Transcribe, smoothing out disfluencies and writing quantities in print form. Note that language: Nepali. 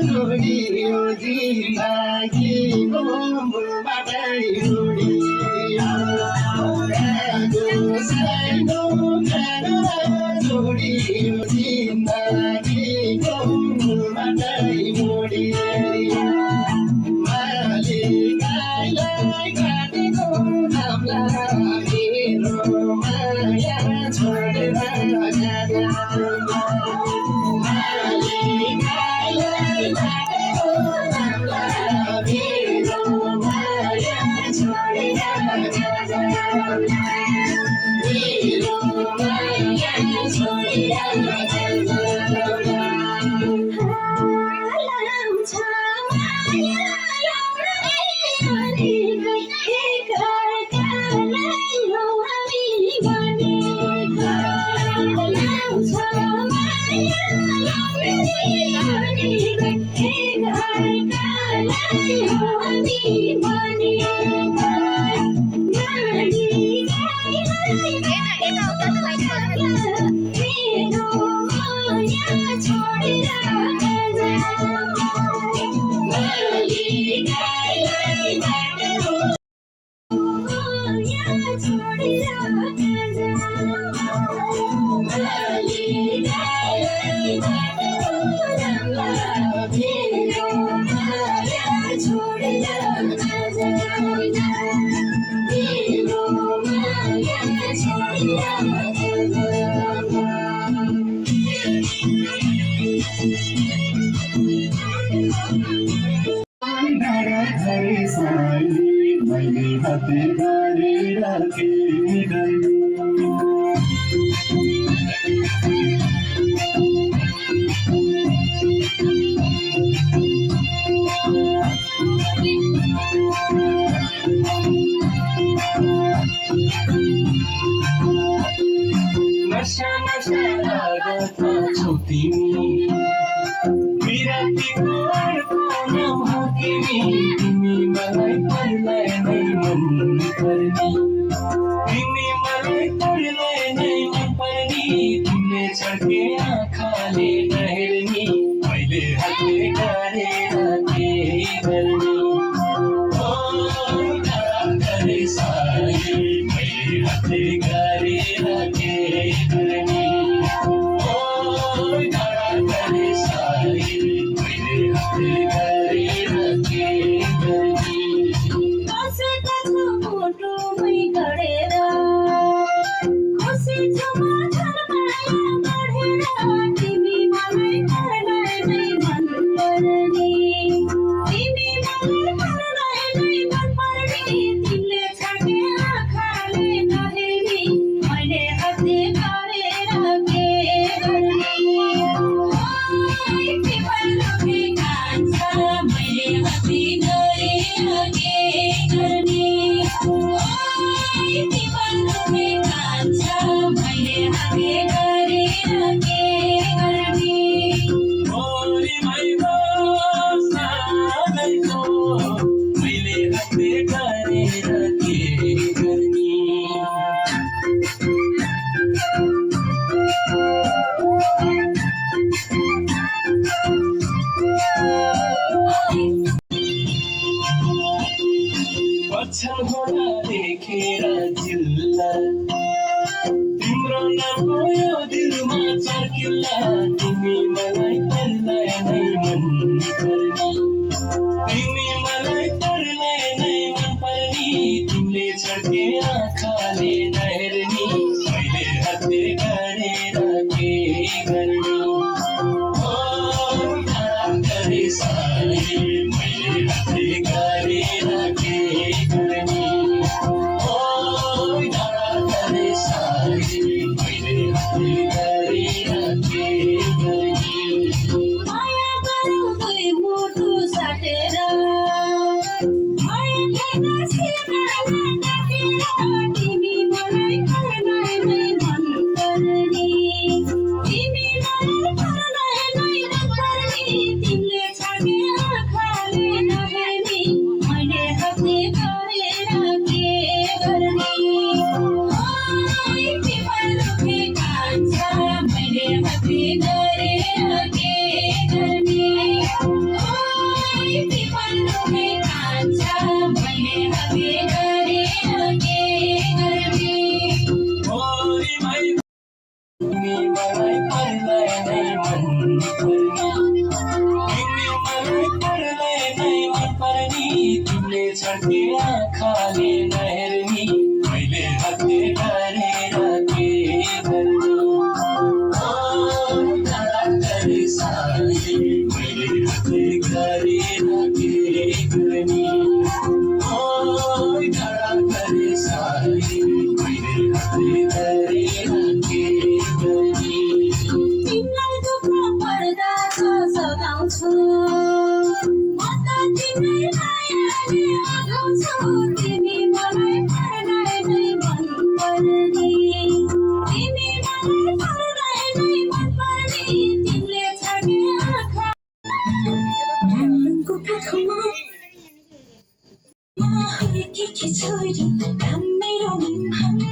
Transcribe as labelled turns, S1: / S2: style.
S1: छोडियो जिन्दगीको मूलबाटै उडियो सानो खानो छोडियो जिन्दगीको मूलबाटै उडियो मालिकलाई काटेको नामला मेरो माया छोडेर जाँदा मैले हाते गरेर नशा नशा लागत छौ तिमी विरतीको अर्को नाम हो तिमी मलाई पर्लाई नै मन पर्ने तिमी मलाई पर्लाई नै मन पर्ने तिमीले छड्के आँखाले नहेर्ने मैले हातले गरेर के गर्ने करे सारी मैले हातले गरेर के गर्ने करे सारी मैले हातले गरेर के गर्ने
S2: बसेका छ मुटुमै गरेर खुसी छ म झन् माया बढेर तिमी मलाई पर्लाई नै मन पर्ने
S1: गर्ने आँखाले नहेर्ने मैले हातले गरेर के गर्ने टाढा गरे सारी मैले हातले गरेर के गर्ने टाढा गरे सारी मैले हातले गरेर के गर्ने
S2: तिमीलाई दुःख पर्दा सघाउँछु म त तिम्रै मायाले अघाउँछु तिमी मलाई पर्दै नै मनपर्ने तिमी मलाई पर्दै नै मनपर्ने तिमीले छाडे आँखा काठमाडौँको काखमा हुर्केकी छोरी काम मेरो मन